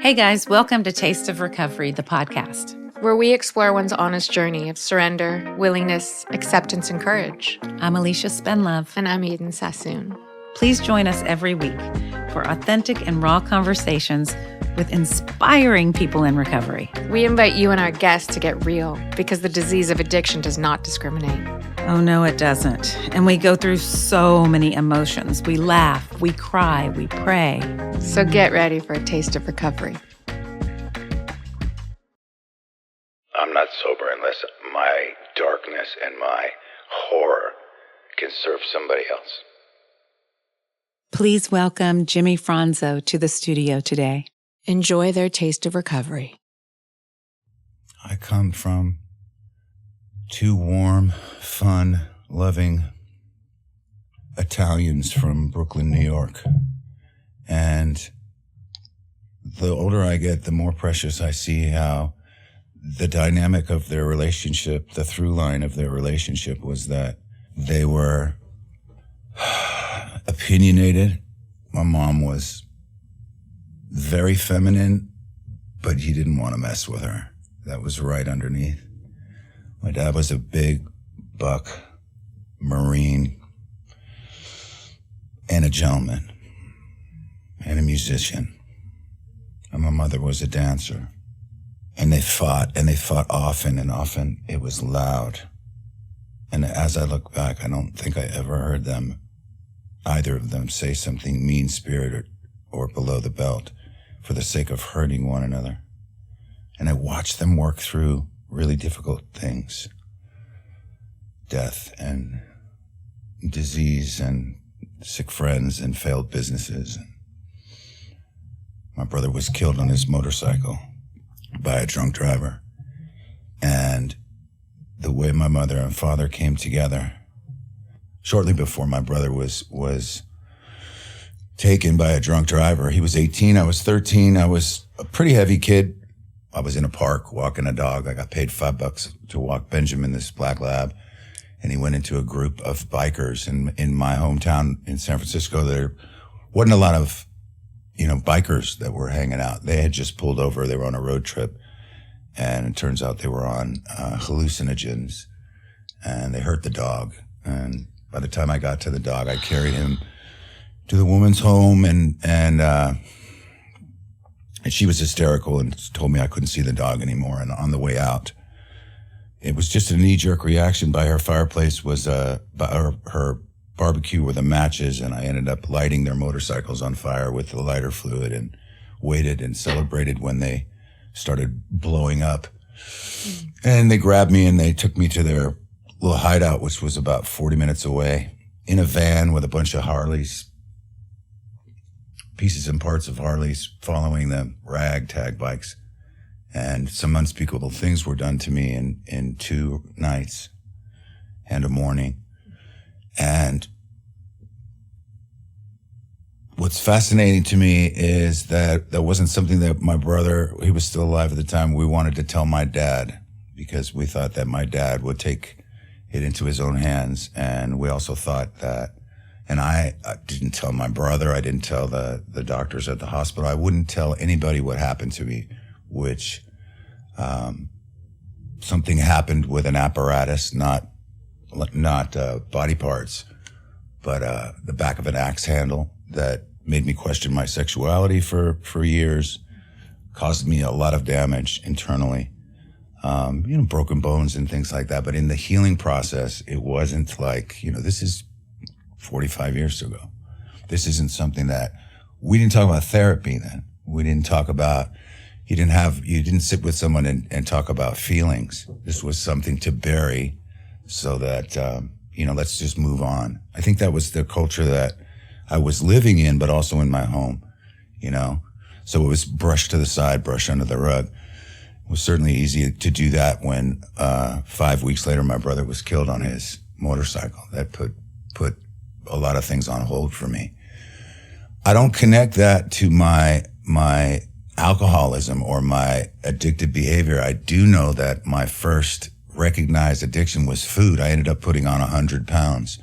Hey guys, welcome to Taste of Recovery, the podcast, where we explore one's honest journey of surrender, willingness, acceptance, and courage. I'm Alecia Spendlove. And I'm Eden Sassoon. Please join us every week for authentic and raw conversations with inspiring people in recovery. We invite you and our guests to get real because the disease of addiction does not discriminate. Oh, no, it doesn't. And we go through so many emotions. We laugh, we cry, we pray. So get ready for a taste of recovery. I'm not sober unless my darkness and my horror can serve somebody else. Please welcome Jimmy Franzo to the studio today. Enjoy their taste of recovery. I come from two warm, fun, loving Italians from Brooklyn, New York. And the older I get, the more precious I see how the dynamic of their relationship, the through line of their relationship was that they were opinionated. My mom was very feminine, but he didn't want to mess with her. That was right underneath. My dad was a big buck Marine and a gentleman and a musician. And my mother was a dancer. And they fought often, and often it was loud. And as I look back, I don't think I ever heard them, either of them, say something mean-spirited or below the belt for the sake of hurting one another. And I watched them work through really difficult things. Death and disease and sick friends and failed businesses. My brother was killed on his motorcycle by a drunk driver. And the way my mother and father came together, shortly before my brother was taken by a drunk driver. He was 18, I was 13. I was a pretty heavy kid. I was in a park walking a dog. I got paid $5 to walk Benjamin, this black lab. And he went into a group of bikers in my hometown in San Francisco. There wasn't a lot of, bikers that were hanging out. They had just pulled over. They were on a road trip. And it turns out they were on hallucinogens. And they hurt the dog. And by the time I got to the dog, I carried him to the woman's home, and she was hysterical and told me I couldn't see the dog anymore. And on the way out, it was just a knee-jerk reaction. By her fireplace was her barbecue were the matches, and I ended up lighting their motorcycles on fire with the lighter fluid and waited and celebrated when they started blowing up. And they grabbed me and they took me to their little hideout, which was about 40 minutes away, in a van with a bunch of Harleys, pieces and parts of Harleys following them, ragtag bikes. And some unspeakable things were done to me in 2 nights and a morning. And what's fascinating to me is that wasn't something that my brother, he was still alive at the time, we wanted to tell my dad, because we thought that my dad would take it into his own hands. And we also thought that, and I didn't tell my brother, I didn't tell the doctors at the hospital, I wouldn't tell anybody what happened to me, which something happened with an apparatus, not body parts, but the back of an axe handle that made me question my sexuality for years, caused me a lot of damage internally, broken bones and things like that. But in the healing process, it wasn't like, this is 45 years ago. This isn't something that, we didn't talk about therapy then. We didn't talk about, you didn't sit with someone and talk about feelings. This was something to bury so that, let's just move on. I think that was the culture that I was living in, but also in my home, So it was brushed to the side, brushed under the rug. It was certainly easy to do that when 5 weeks later my brother was killed on his motorcycle. That put a lot of things on hold for me. I don't connect that to my alcoholism or my addictive behavior. I do know that my first recognized addiction was food. I ended up putting on 100 pounds.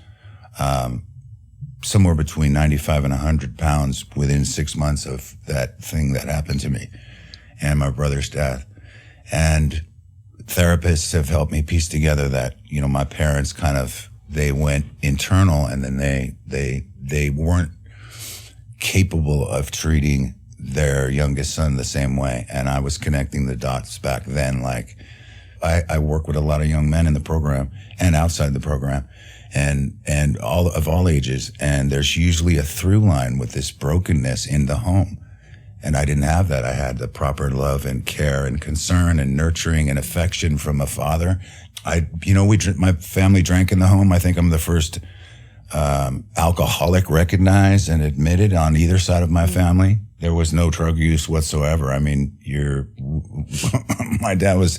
somewhere between 95 and 100 pounds within 6 months of that thing that happened to me and my brother's death. And therapists have helped me piece together that, my parents they went internal, and then they weren't capable of treating their youngest son the same way. And I was connecting the dots back then. Like, I work with a lot of young men in the program and outside the program, and all ages. And there's usually a through line with this brokenness in the home. And I didn't have that. I had the proper love and care and concern and nurturing and affection from a father. My family drank in the home. I think I'm the first alcoholic recognized and admitted on either side of my family. There was no drug use whatsoever. I mean, my dad was,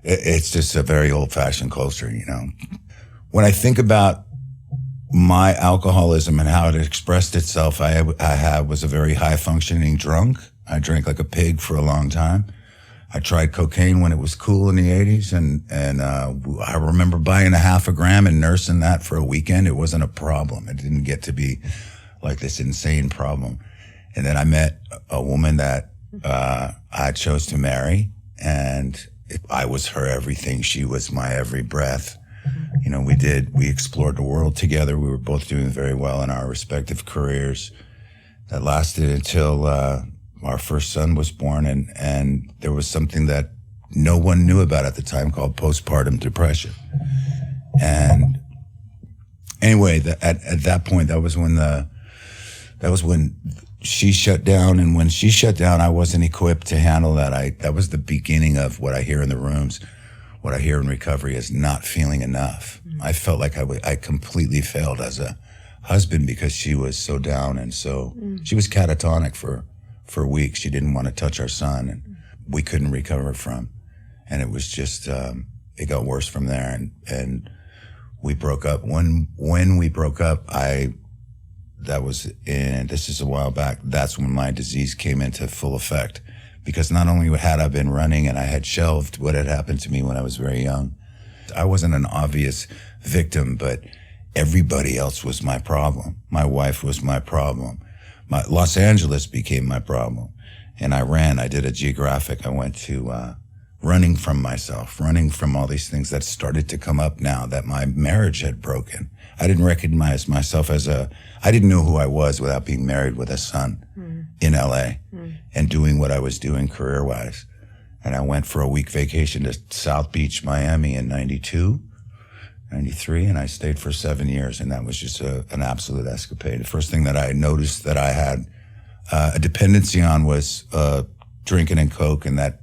it's just a very old fashioned culture, When I think about my alcoholism and how it expressed itself, I was a very high functioning drunk. I drank like a pig for a long time. I tried cocaine when it was cool in the 80s, and I remember buying a half a gram and nursing that for a weekend. It wasn't a problem. It didn't get to be like this insane problem. And then I met a woman that I chose to marry, and I was her everything. She was my every breath. We explored the world together. We were both doing very well in our respective careers. That lasted until our first son was born, and there was something that no one knew about at the time called postpartum depression. And anyway, at that point, that was when she shut down. And when she shut down, I wasn't equipped to handle that. That was the beginning of what I hear in the rooms. What I hear in recovery is not feeling enough. I felt like I completely failed as a husband because she was so down, and she was catatonic for weeks. She didn't want to touch our son, and we couldn't recover from. And it was just, it got worse from there. And we broke up. When we broke up, this is a while back, that's when my disease came into full effect. Because not only had I been running and I had shelved what had happened to me when I was very young, I wasn't an obvious victim, but everybody else was my problem. My wife was my problem. Los Angeles became my problem. And I did a geographic. I went to running from myself, running from all these things that started to come up now that my marriage had broken. I didn't recognize myself I didn't know who I was without being married with a son in LA and doing what I was doing career-wise. And I went for a week vacation to South Beach, Miami in 92, 93, and I stayed for 7 years, and that was just an absolute escapade. The first thing that I noticed that I had a dependency on was drinking and Coke, and that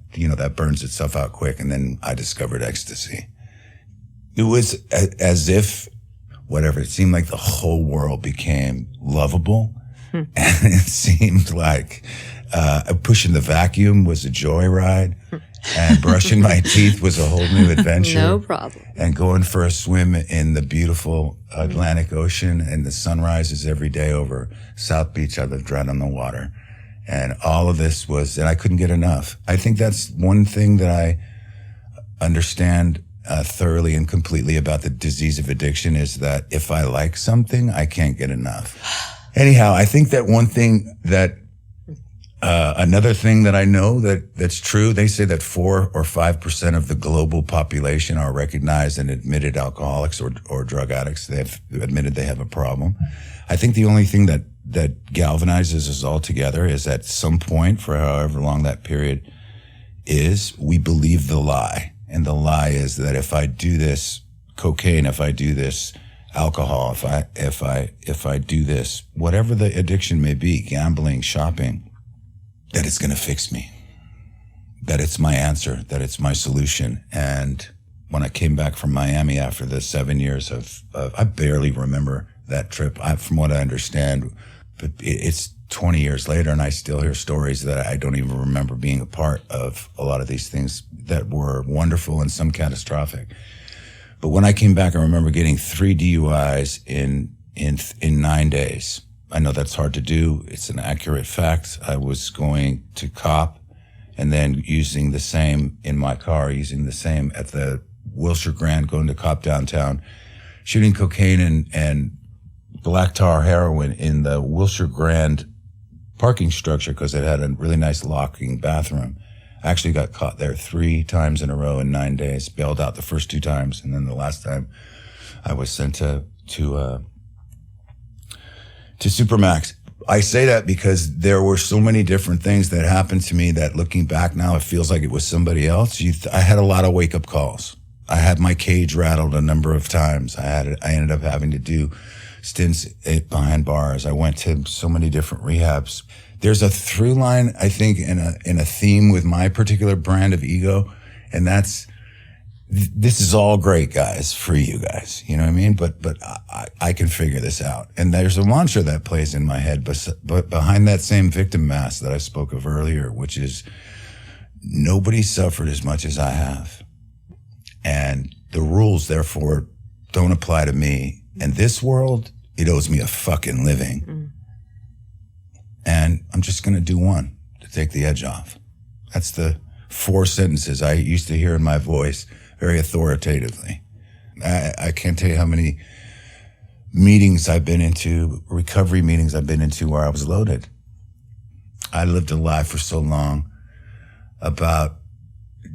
burns itself out quick, and then I discovered ecstasy. It was as if, it seemed like the whole world became lovable, and it seemed like pushing the vacuum was a joyride, and brushing my teeth was a whole new adventure. No problem. And going for a swim in the beautiful Atlantic Ocean, and the sunrises every day over South Beach. I lived right on the water. And all of this and I couldn't get enough. I think that's one thing that I understand thoroughly and completely about the disease of addiction, is that if I like something, I can't get enough. Anyhow, I think that one thing that, another thing that I know that's true, they say that 4 or 5% of the global population are recognized and admitted alcoholics or drug addicts. They've admitted they have a problem. I think the only thing that galvanizes us all together is at some point, for however long that period is, we believe the lie. And the lie is that if I do this cocaine, if I do this alcohol, if I do this, whatever the addiction may be, gambling, shopping, that it's going to fix me, that it's my answer, that it's my solution. And when I came back from Miami after the 7 years of I barely remember that trip. From what I understand, but it's 20 years later, and I still hear stories that I don't even remember being a part of a lot of these things that were wonderful and some catastrophic. But when I came back, I remember getting 3 DUIs in 9 days. I know that's hard to do. It's an accurate fact. I was going to cop and then using the same in my car, using the same at the Wilshire Grand, going to cop downtown, shooting cocaine and black tar heroin in the Wilshire Grand parking structure because it had a really nice locking bathroom. I actually got caught there 3 times in a row in 9 days, bailed out the first 2 times, and then the last time I was sent to Supermax. I say that because there were so many different things that happened to me that looking back now, it feels like it was somebody else. I had a lot of wake-up calls. I had my cage rattled a number of times. I ended up having to do stints behind bars. I went to so many different rehabs. There's a through line, I think, in a theme with my particular brand of ego, and that's, this is all great, guys, for you guys. You know what I mean? But I can figure this out. And there's a mantra that plays in my head, but behind that same victim mask that I spoke of earlier, which is nobody suffered as much as I have. And the rules, therefore, don't apply to me. And this world, it owes me a fucking living. Mm. And I'm just going to do one to take the edge off. That's the 4 sentences I used to hear in my voice very authoritatively. I can't tell you how many meetings I've been into, recovery meetings I've been into where I was loaded. I lived a lie for so long about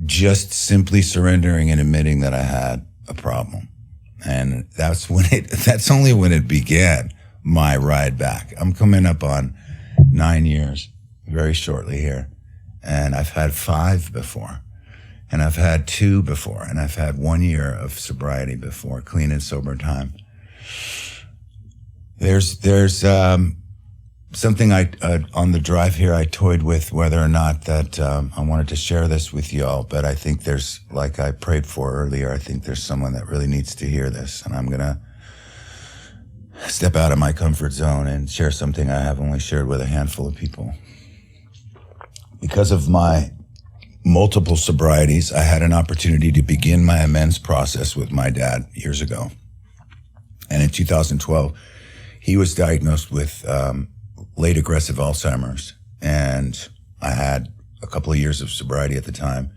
just simply surrendering and admitting that I had a problem. And that's only when it began, my ride back. I'm coming up on 9 years very shortly here. And I've had 5 before. And I've had 2 before. And I've had 1 year of sobriety before, clean and sober time. There's something on the drive here, I toyed with whether or not that I wanted to share this with y'all, but I think there's, like I prayed for earlier, I think there's someone that really needs to hear this, and I'm gonna step out of my comfort zone and share something I have only shared with a handful of people. Because of my multiple sobrieties, I had an opportunity to begin my amends process with my dad years ago. And in 2012, he was diagnosed with late aggressive Alzheimer's, and I had a couple of years of sobriety at the time,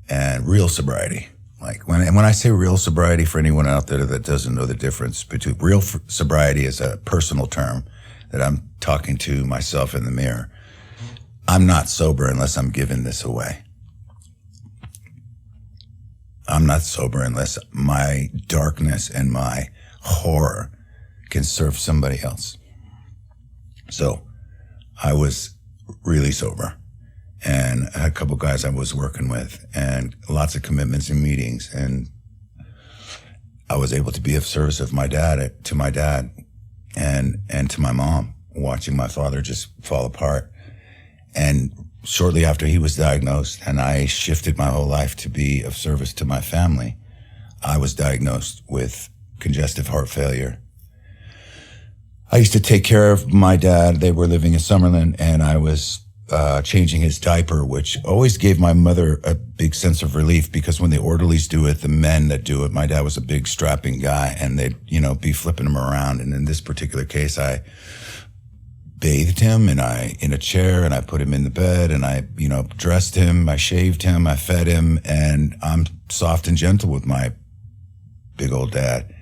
and real sobriety. Like when I say real sobriety, for anyone out there that doesn't know the difference between real sobriety is a personal term that I'm talking to myself in the mirror. I'm not sober unless I'm giving this away. I'm not sober unless my darkness and my horror can serve somebody else. So I was really sober, and I had a couple guys I was working with and lots of commitments and meetings, and I was able to be of service to my dad and to my mom, watching my father just fall apart. And shortly after he was diagnosed and I shifted my whole life to be of service to my family, I was diagnosed with congestive heart failure. I used to take care of my dad. They were living in Summerlin, and I was changing his diaper, which always gave my mother a big sense of relief, because when the orderlies do it, the men that do it, my dad was a big strapping guy, and they'd, be flipping him around. And in this particular case, I bathed him in a chair, and I put him in the bed, and I, dressed him, I shaved him, I fed him, and I'm soft and gentle with my big old dad.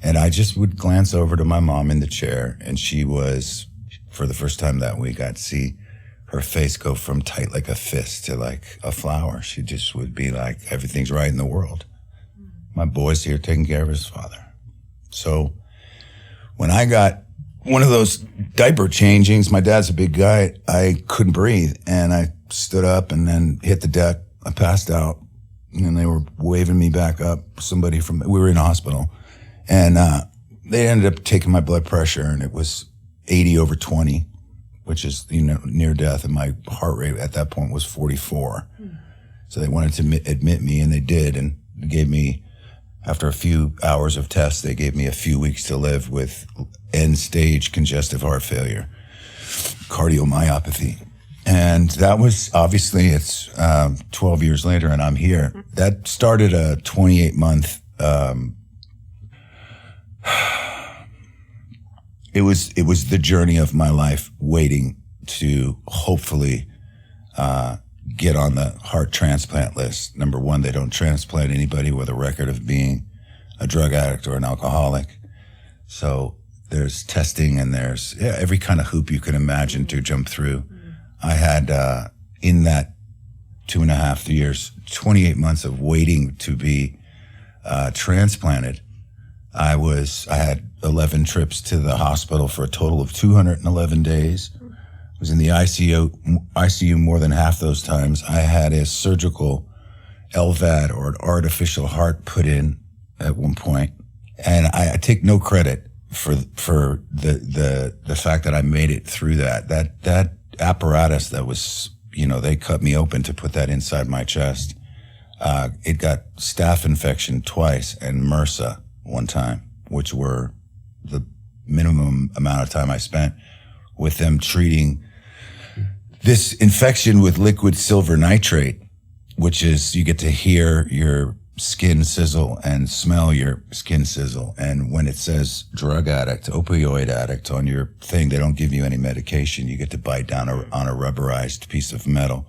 And I just would glance over to my mom in the chair, and she was, for the first time that week, I'd see her face go from tight like a fist to like a flower. She just would be like, everything's right in the world. My boy's here taking care of his father. So when I got one of those diaper changings, my dad's a big guy, I couldn't breathe, and I stood up and then hit the deck. I passed out, and they were waving me back up. We were in a hospital. And they ended up taking my blood pressure, and it was 80/20, which is, near death. And my heart rate at that point was 44. So they wanted to admit me, and they did. And they gave me, after a few hours of tests, they gave me a few weeks to live with end-stage congestive heart failure, cardiomyopathy. And that was, obviously, it's 12 years later, and I'm here. That started a 28-month It was the journey of my life, waiting to hopefully get on the heart transplant list. Number one, they don't transplant anybody with a record of being a drug addict or an alcoholic. So there's testing, and there's every kind of hoop you can imagine to jump through. I had, in that 2.5 years, 28 months of waiting to be transplanted. I had 11 trips to the hospital for a total of 211 days. I was in the ICU more than half those times. I had a surgical LVAD, or an artificial heart, put in at one point. And I take no credit for the fact that I made it through that apparatus that was, they cut me open to put that inside my chest. It got staph infection twice and MRSA one time, which were the minimum amount of time I spent with them treating this infection with liquid silver nitrate, which is, you get to hear your skin sizzle and smell your skin sizzle. And when it says drug addict, opioid addict on your thing, they don't give you any medication. You get to bite down on a rubberized piece of metal.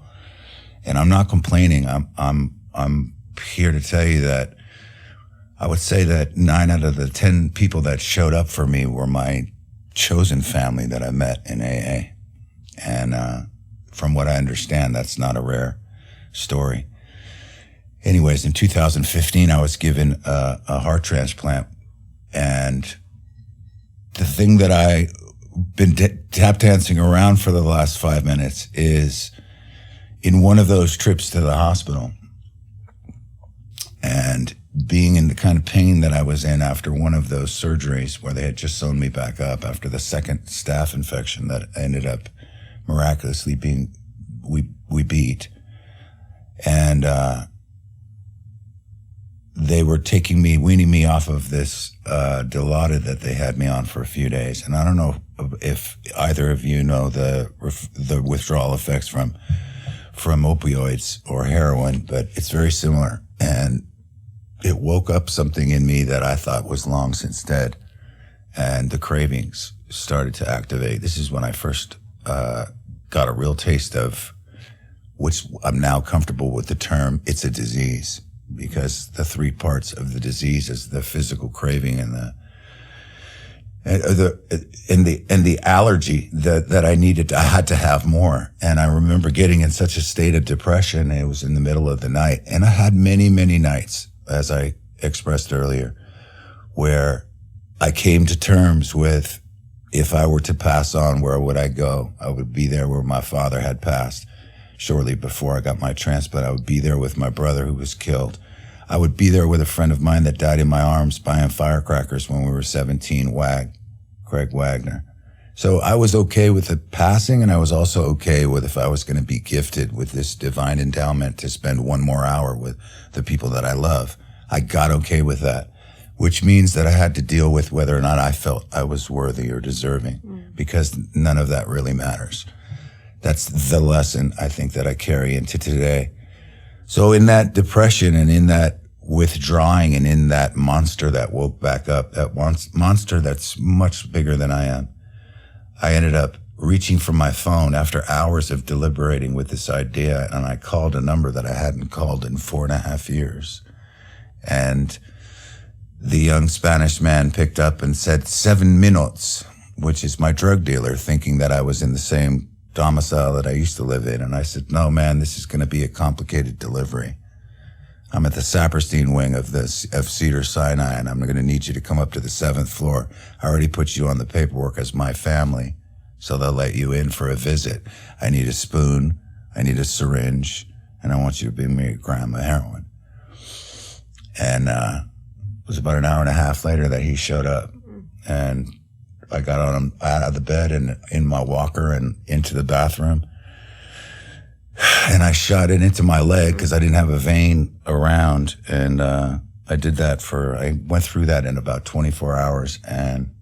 And I'm not complaining. I'm here to tell you that I would say that 9 out of the 10 people that showed up for me were my chosen family that I met in AA. And from what I understand, that's not a rare story. Anyways, in 2015, I was given a heart transplant. And the thing that I've been tap dancing around for the last 5 minutes is, in one of those trips to the hospital, and being in the kind of pain that I was in after one of those surgeries where they had just sewn me back up after the second staph infection that ended up miraculously being, we beat. And, they were weaning me off of this, Dilaudid that they had me on for a few days. And I don't know if either of you know the withdrawal effects from opioids or heroin, but it's very similar. And it woke up something in me that I thought was long since dead. And the cravings started to activate. This is when I first, got a real taste of, which I'm now comfortable with the term, it's a disease. Because the 3 parts of the disease is the physical craving and the allergy that I had to have more. And I remember getting in such a state of depression. It was in the middle of the night, and I had many, many nights, as I expressed earlier, where I came to terms with, if I were to pass on, where would I go? I would be there where my father had passed. Shortly before I got my transplant, I would be there with my brother who was killed. I would be there with a friend of mine that died in my arms buying firecrackers when we were 17, Craig Wagner. So I was okay with the passing, and I was also okay with, if I was going to be gifted with this divine endowment to spend 1 more hour with the people that I love, I got okay with that, which means that I had to deal with whether or not I felt I was worthy or deserving, because none of that really matters. That's the lesson I think that I carry into today. So in that depression and in that withdrawing and in that monster that woke back up, that monster that's much bigger than I am, I ended up reaching for my phone after hours of deliberating with this idea, and I called a number that I hadn't called in 4.5 years. And the young Spanish man picked up and said, 7 minutos, which is my drug dealer, thinking that I was in the same domicile that I used to live in. And I said, no, man, this is going to be a complicated delivery. I'm at the Saperstein wing of Cedar Sinai, and I'm going to need you to come up to the 7th floor. I already put you on the paperwork as my family, so they'll let you in for a visit. I need a spoon, I need a syringe, and I want you to bring me a gram of heroin. And it was about an hour and a half later that he showed up. And I got on him out of the bed and in my walker and into the bathroom. And I shot it into my leg because I didn't have a vein around. And I went through that in about 24 hours. And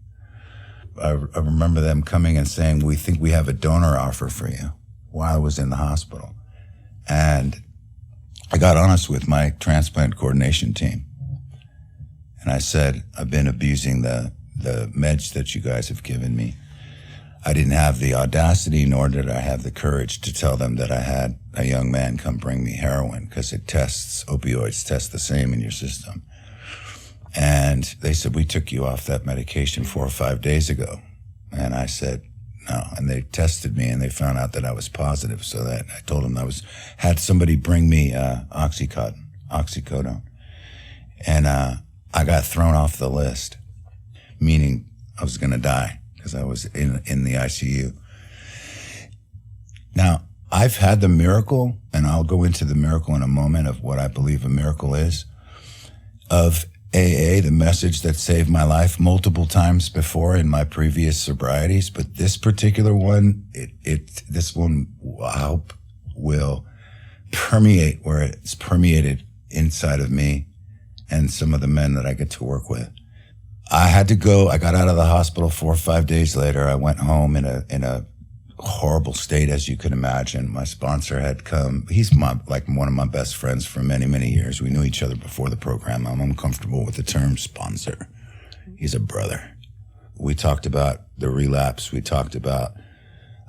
I remember them coming and saying, we think we have a donor offer for you, while I was in the hospital. And I got honest with my transplant coordination team. And I said, I've been abusing the meds that you guys have given me. I didn't have the audacity, nor did I have the courage to tell them that I had a young man come bring me heroin, because opioids test the same in your system. And they said, we took you off that medication 4 or 5 days ago. And I said, no. And they tested me and they found out that I was positive. So that I told them had somebody bring me oxycodone. And I got thrown off the list, meaning I was going to die because I was in the ICU. Now, I've had the miracle, and I'll go into the miracle in a moment of what I believe a miracle is, of AA, the message that saved my life multiple times before in my previous sobrieties. But this particular one, this one will permeate where it's permeated inside of me and some of the men that I get to work with. I got out of the hospital 4 or 5 days later. I went home in a horrible state, as you can imagine. My sponsor had come. He's one of my best friends for many, many years. We knew each other before the program. I'm uncomfortable with the term sponsor. He's a brother. We talked about the relapse. We talked about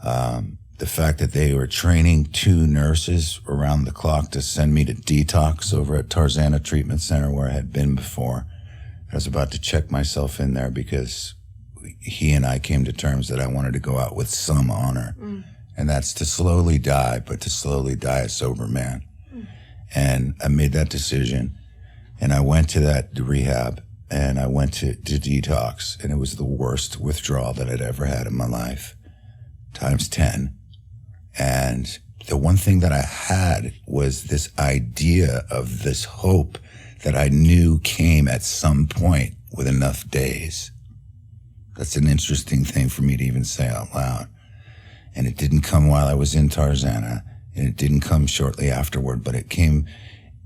the fact that they were training 2 nurses around the clock to send me to detox over at Tarzana Treatment Center where I had been before. I was about to check myself in there because he and I came to terms that I wanted to go out with some honor. And that's to slowly die, but to slowly die a sober man. And I made that decision, and I went to that rehab, and I went to detox, and it was the worst withdrawal that I'd ever had in my life, times 10. And the one thing that I had was this idea of this hope that I knew came at some point with enough days. That's an interesting thing for me to even say out loud. And it didn't come while I was in Tarzana, and it didn't come shortly afterward, but it came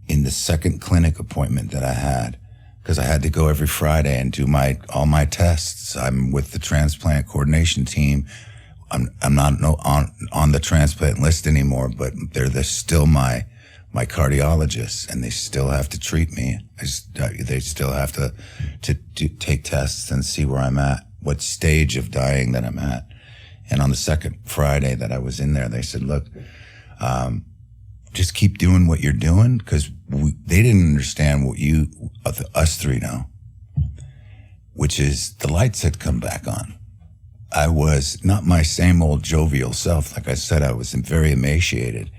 in the second clinic appointment that I had, because I had to go every Friday and do all my tests. I'm with the transplant coordination team. I'm not on the transplant list anymore, but they're still my cardiologists, and they still have to treat me. They still have to take tests and see where I'm at, what stage of dying that I'm at. And on the second Friday that I was in there, they said, look, just keep doing what you're doing, because they didn't understand what us 3 know, which is the lights had come back on. I was not my same old jovial self. Like I said, I was very emaciated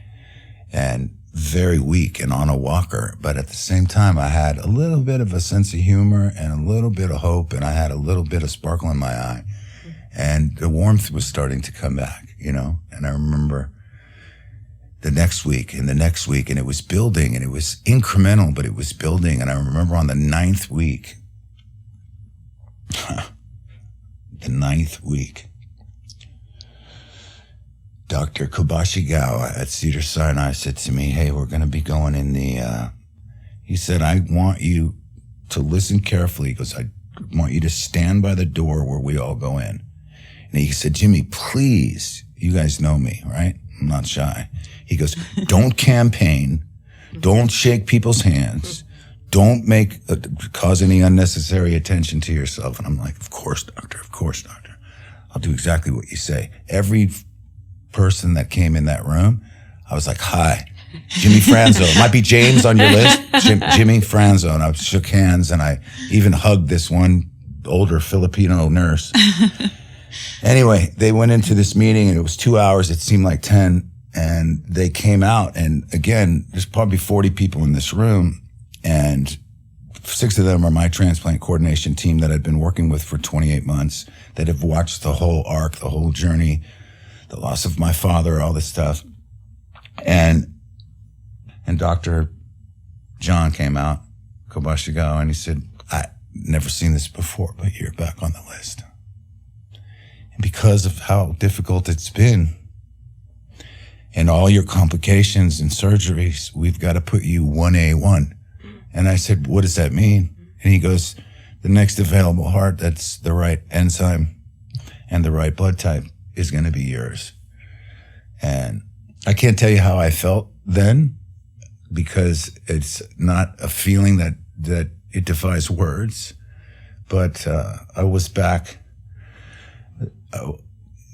and very weak and on a walker. But at the same time, I had a little bit of a sense of humor and a little bit of hope, and I had a little bit of sparkle in my eye. And the warmth was starting to come back, And I remember the next week, and it was building, and it was incremental, but it was building. And I remember on the 9th week, Dr. Kobashigawa at Cedars-Sinai said to me, hey, we're going to be going in he said, I want you to listen carefully, because I want you to stand by the door where we all go in. And he said, Jimmy, please, you guys know me, right? I'm not shy. He goes, don't campaign. Don't shake people's hands. Don't cause any unnecessary attention to yourself. And I'm like, of course, doctor. I'll do exactly what you say. Every person that came in that room, I was like, hi, Jimmy Franzo. It might be James on your list. Jimmy Franzo. And I shook hands, and I even hugged this one older Filipino nurse. Anyway, they went into this meeting, and it was 2 hours. It seemed like 10. And they came out, and again, there's probably 40 people in this room, and 6 of them are my transplant coordination team that I've been working with for 28 months, that have watched the whole arc, the whole journey, the loss of my father, all this stuff. And Dr. John came out, Kobashigawa, and he said, I never seen this before, but you're back on the list. And because of how difficult it's been, and all your complications and surgeries, we've got to put you 1A1. And I said, what does that mean? And he goes, the next available heart that's the right enzyme and the right blood type is going to be yours. And I can't tell you how I felt then, because it's not a feeling that it defies words. But I was back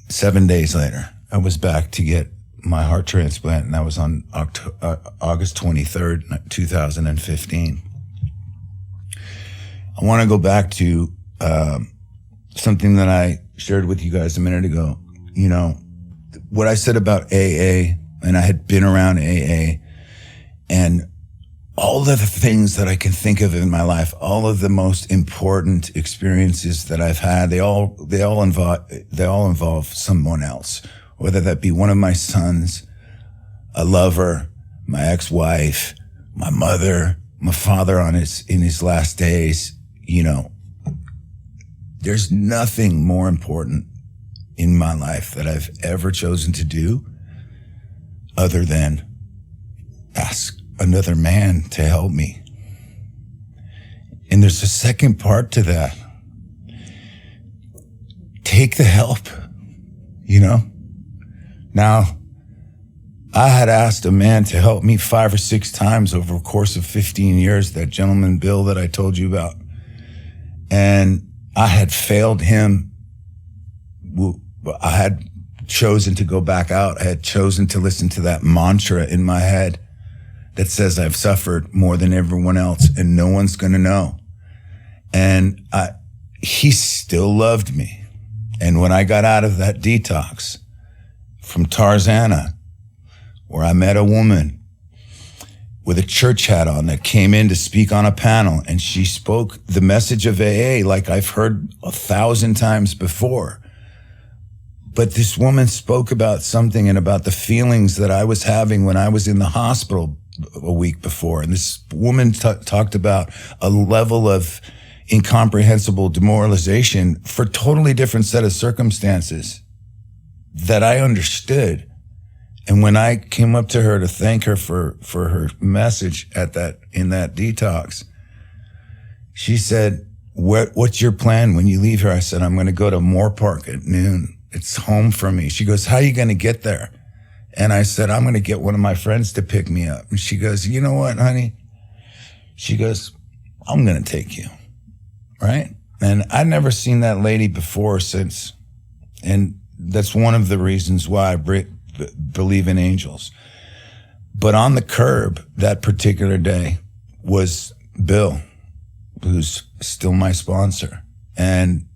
7 days later. I was back to get my heart transplant, and that was on August 23rd, 2015. I want to go back to something that I shared with you guys a minute ago. You know, what I said about AA, and I had been around AA, and all of the things that I can think of in my life, all of the most important experiences that I've had, they all involve someone else, whether that be one of my sons, a lover, my ex-wife, my mother, my father in his last days. You know, there's nothing more important in my life that I've ever chosen to do other than ask another man to help me. And there's a second part to that. Take the help, you know? Now, I had asked a man to help me 5 or 6 times over a course of 15 years, that gentleman Bill that I told you about. And I had failed him. I had chosen to go back out. I had chosen to listen to that mantra in my head that says I've suffered more than everyone else and no one's going to know. And he still loved me. And when I got out of that detox from Tarzana, where I met a woman with a church hat on that came in to speak on a panel, and she spoke the message of AA like I've heard 1,000 times before. But this woman spoke about something and about the feelings that I was having when I was in the hospital a week before. And this woman talked about a level of incomprehensible demoralization for a totally different set of circumstances that I understood. And when I came up to her to thank her for her message in that detox, she said, what's your plan when you leave here? I said, I'm going to go to Moore Park at noon. It's home for me. She goes, how are you going to get there? And I said, I'm going to get one of my friends to pick me up. And she goes, you know what, honey? She goes, I'm going to take you. Right? And I'd never seen that lady before or since. And that's one of the reasons why I believe in angels. But on the curb that particular day was Bill, who's still my sponsor. And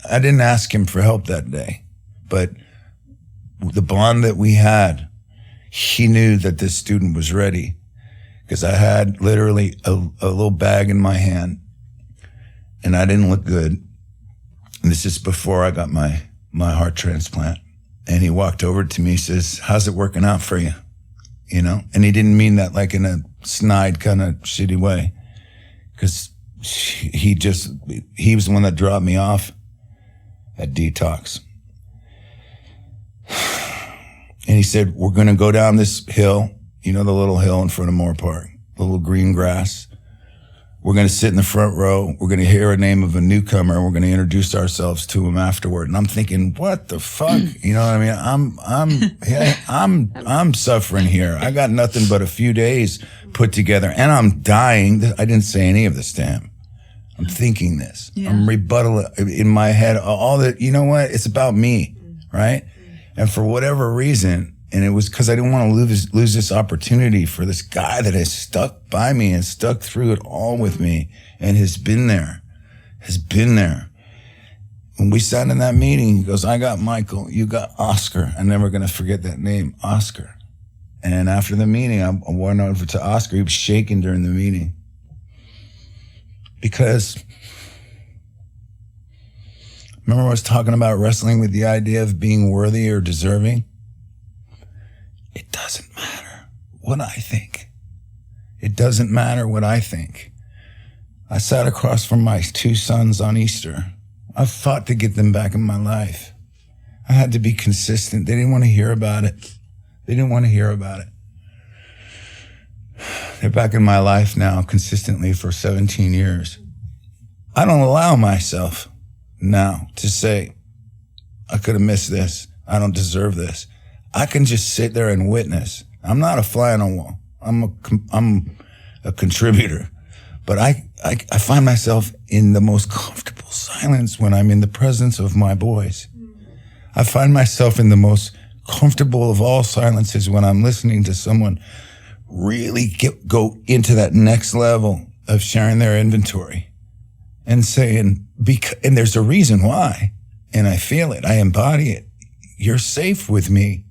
I didn't ask him for help that day, but the bond that we had, he knew that this student was ready, because I had literally a little bag in my hand and I didn't look good. And this is before I got my heart transplant. And he walked over to me, he says, how's it working out for you? You know? And he didn't mean that like in a snide kind of shitty way, because he was the one that dropped me off at detox. And he said, we're going to go down this hill, you know, the little hill in front of Moore Park, the little green grass. We're going to sit in the front row. We're going to hear a name of a newcomer. We're going to introduce ourselves to him afterward. And I'm thinking, what the fuck? You know what I mean? I'm suffering here. I got nothing but a few days put together and I'm dying. I didn't say any of this to him. I'm thinking this. Yeah. I'm rebuttal in my head. All that, you know what? It's about me, right? And for whatever reason, and it was because I didn't want to lose this opportunity for this guy that has stuck by me and stuck through it all with me and has been there. When we sat in that meeting, he goes, I got Michael, you got Oscar. I'm never going to forget that name, Oscar. And after the meeting, I went over to Oscar. He was shaking during the meeting. Because remember I was talking about wrestling with the idea of being worthy or deserving? It doesn't matter what I think. It doesn't matter what I think. I sat across from my 2 sons on Easter. I fought to get them back in my life. I had to be consistent. They didn't want to hear about it. They're back in my life now consistently for 17 years. I don't allow myself now to say, I could have missed this. I don't deserve this. I can just sit there and witness. I'm not a fly on a wall. I'm a contributor. But I find myself in the most comfortable silence when I'm in the presence of my boys. I find myself in the most comfortable of all silences when I'm listening to someone really go into that next level of sharing their inventory and saying, and there's a reason why, and I feel it, I embody it. You're safe with me.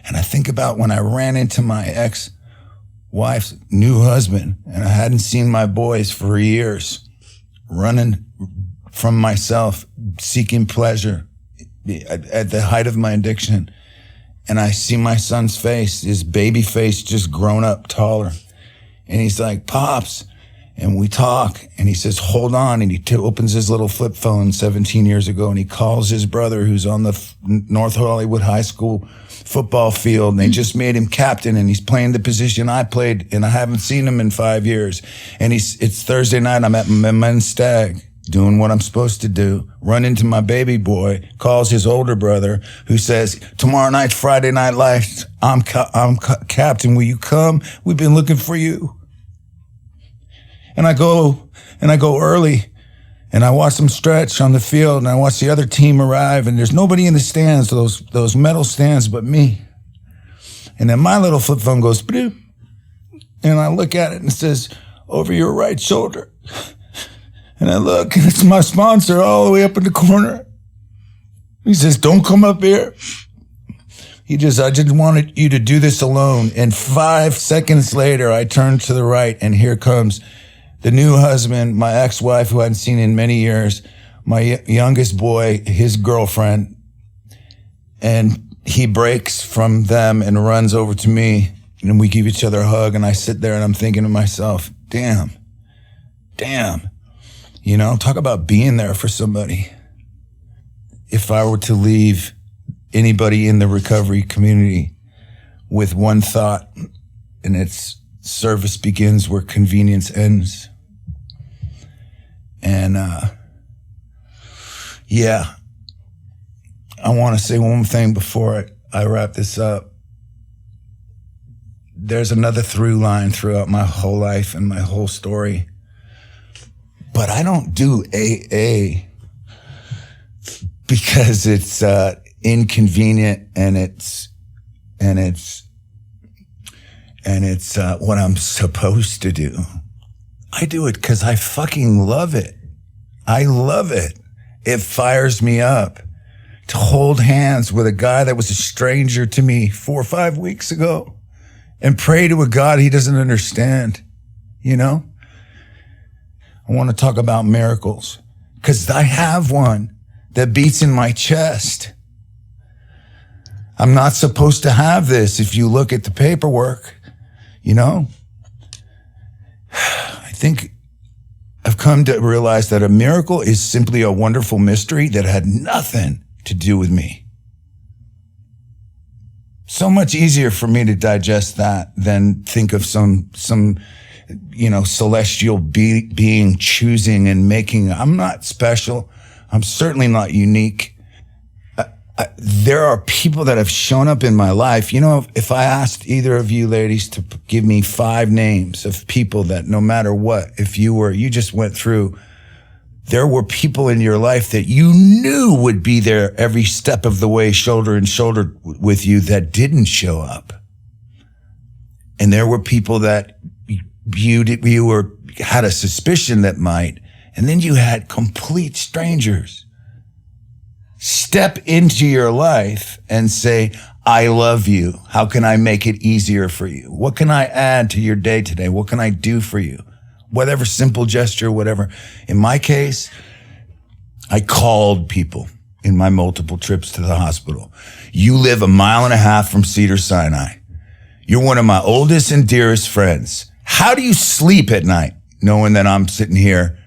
And I think about when I ran into my ex-wife's new husband, and I hadn't seen my boys for years, running from myself, seeking pleasure at the height of my addiction. And I see my son's face, his baby face just grown up taller. And he's like, Pops. And we talk, and he says, hold on. And he opens his little flip phone 17 years ago, and he calls his brother who's on the North Hollywood High School football field, and they just made him captain, and he's playing the position I played, and I haven't seen him in 5 years. And it's Thursday night, I'm at my men's stag, doing what I'm supposed to do, run into my baby boy, calls his older brother, who says, tomorrow night, Friday Night Lights, I'm captain, will you come? We've been looking for you. And I go early, and I watch them stretch on the field, and I watch the other team arrive, and there's nobody in the stands, those metal stands, but me. And then my little flip phone goes, bloop, and I look at it, and it says, over your right shoulder. And I look, and it's my sponsor all the way up in the corner. He says, don't come up here. I just wanted you to do this alone. And 5 seconds later, I turn to the right, and here comes the new husband, my ex-wife who I hadn't seen in many years, my youngest boy, his girlfriend. And he breaks from them and runs over to me, and we give each other a hug, and I sit there and I'm thinking to myself, damn. You know, talk about being there for somebody. If I were to leave anybody in the recovery community with one thought, and it's service begins where convenience ends. And, yeah, I want to say one thing before I wrap this up. There's another through line throughout my whole life and my whole story. But I don't do AA because it's inconvenient and it's what I'm supposed to do. I do it because I fucking love it. I love it. It fires me up to hold hands with a guy that was a stranger to me 4 or 5 weeks ago and pray to a God he doesn't understand, you know? I want to talk about miracles because I have one that beats in my chest. I'm not supposed to have this if you look at the paperwork, you know? I think I've come to realize that a miracle is simply a wonderful mystery that had nothing to do with me. So much easier for me to digest that than think of some you know, celestial being choosing and making. I'm not special. I'm certainly not unique. There are people that have shown up in my life. You know, if I asked either of you ladies to give me 5 names of people that no matter what, if you just went through, there were people in your life that you knew would be there every step of the way, shoulder and shoulder with you, that didn't show up. And there were people that you had a suspicion that might, and then you had complete strangers step into your life and say, I love you. How can I make it easier for you? What can I add to your day today? What can I do for you? Whatever simple gesture, whatever. In my case, I called people in my multiple trips to the hospital. You live 1.5 miles from Cedars-Sinai. You're one of my oldest and dearest friends. How do you sleep at night knowing that I'm sitting here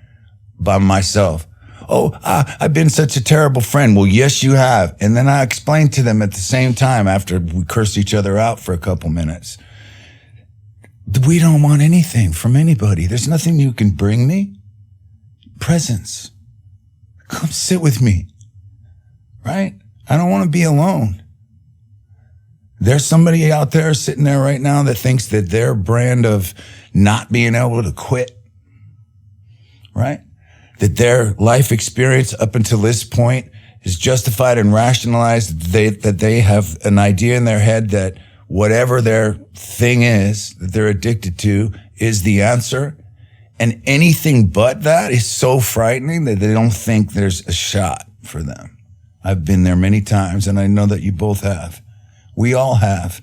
by myself? Oh, I've been such a terrible friend. Well, yes, you have. And then I explained to them at the same time after we cursed each other out for a couple minutes. We don't want anything from anybody. There's nothing you can bring me. Presence. Come sit with me. Right? I don't want to be alone. There's somebody out there sitting there right now that thinks that their brand of not being able to quit, right? That their life experience up until this point is justified and rationalized, that they have an idea in their head that whatever their thing is that they're addicted to is the answer. And anything but that is so frightening that they don't think there's a shot for them. I've been there many times, and I know that you both have. We all have.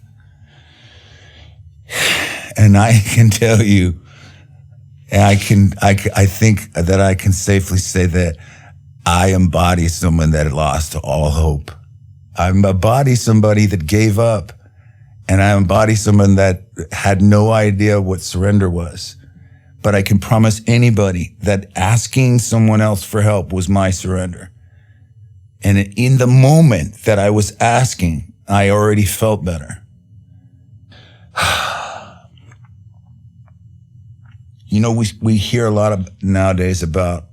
And I can tell you, and I think that I can safely say that I embody someone that lost all hope. I embody somebody that gave up, and I embody someone that had no idea what surrender was. But I can promise anybody that asking someone else for help was my surrender. And in the moment that I was asking, I already felt better. You know, we hear a lot of nowadays about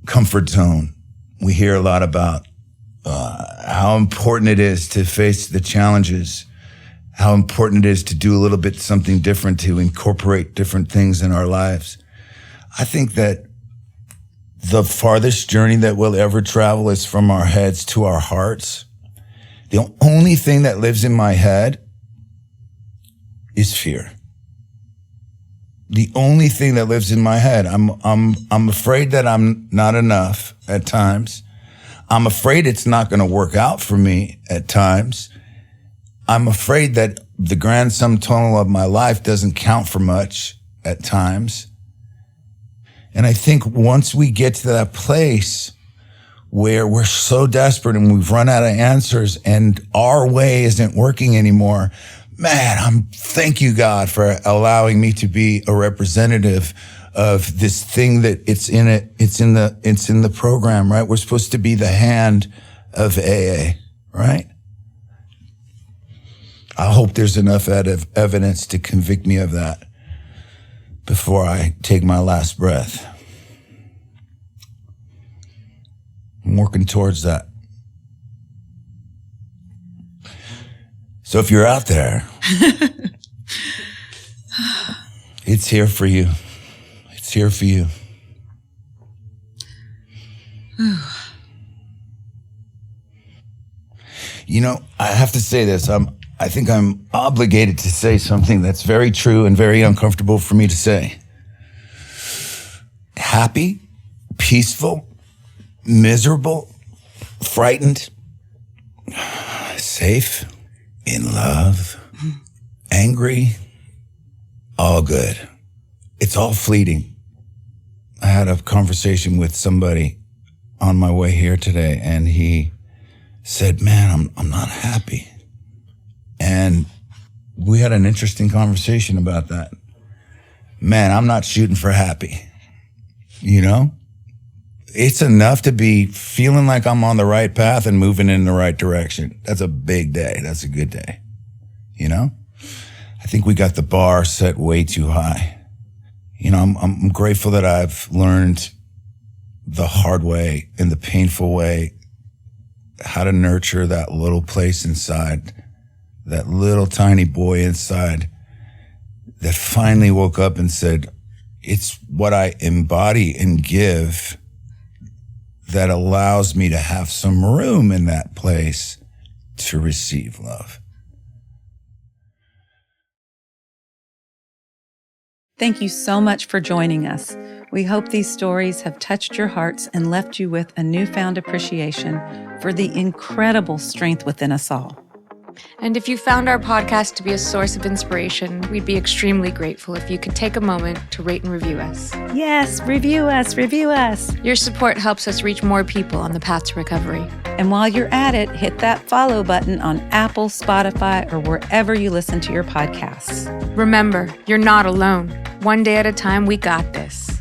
comfort zone. We hear a lot about how important it is to face the challenges, how important it is to do a little bit something different, to incorporate different things in our lives. I think that the farthest journey that we'll ever travel is from our heads to our hearts. The only thing that lives in my head is fear. The only thing that lives in my head. I'm afraid that I'm not enough at times. I'm afraid it's not going to work out for me at times. I'm afraid that the grand sum total of my life doesn't count for much at times. And I think once we get to that place where we're so desperate and we've run out of answers and our way isn't working anymore, man, thank you, God, for allowing me to be a representative of this thing that it's in the program, right? We're supposed to be the hand of AA, right? I hope there's enough evidence to convict me of that before I take my last breath. I'm working towards that. So if you're out there, it's here for you. It's here for you. You know, I have to say this. I think I'm obligated to say something that's very true and very uncomfortable for me to say. Happy, peaceful, miserable, frightened, safe, in love, angry, all good. It's all fleeting. I had a conversation with somebody on my way here today, and he said, man, I'm not happy. And we had an interesting conversation about that. Man, I'm not shooting for happy. You know? It's enough to be feeling like I'm on the right path and moving in the right direction. That's a big day. That's a good day. You know? I think we got the bar set way too high. You know, I'm grateful that I've learned the hard way and the painful way how to nurture that little place inside, that little tiny boy inside that finally woke up and said, it's what I embody and give that allows me to have some room in that place to receive love. Thank you so much for joining us. We hope these stories have touched your hearts and left you with a newfound appreciation for the incredible strength within us all. And if you found our podcast to be a source of inspiration, we'd be extremely grateful if you could take a moment to rate and review us. Yes, review us, review us. Your support helps us reach more people on the path to recovery. And while you're at it, hit that follow button on Apple, Spotify, or wherever you listen to your podcasts. Remember, you're not alone. One day at a time, we got this.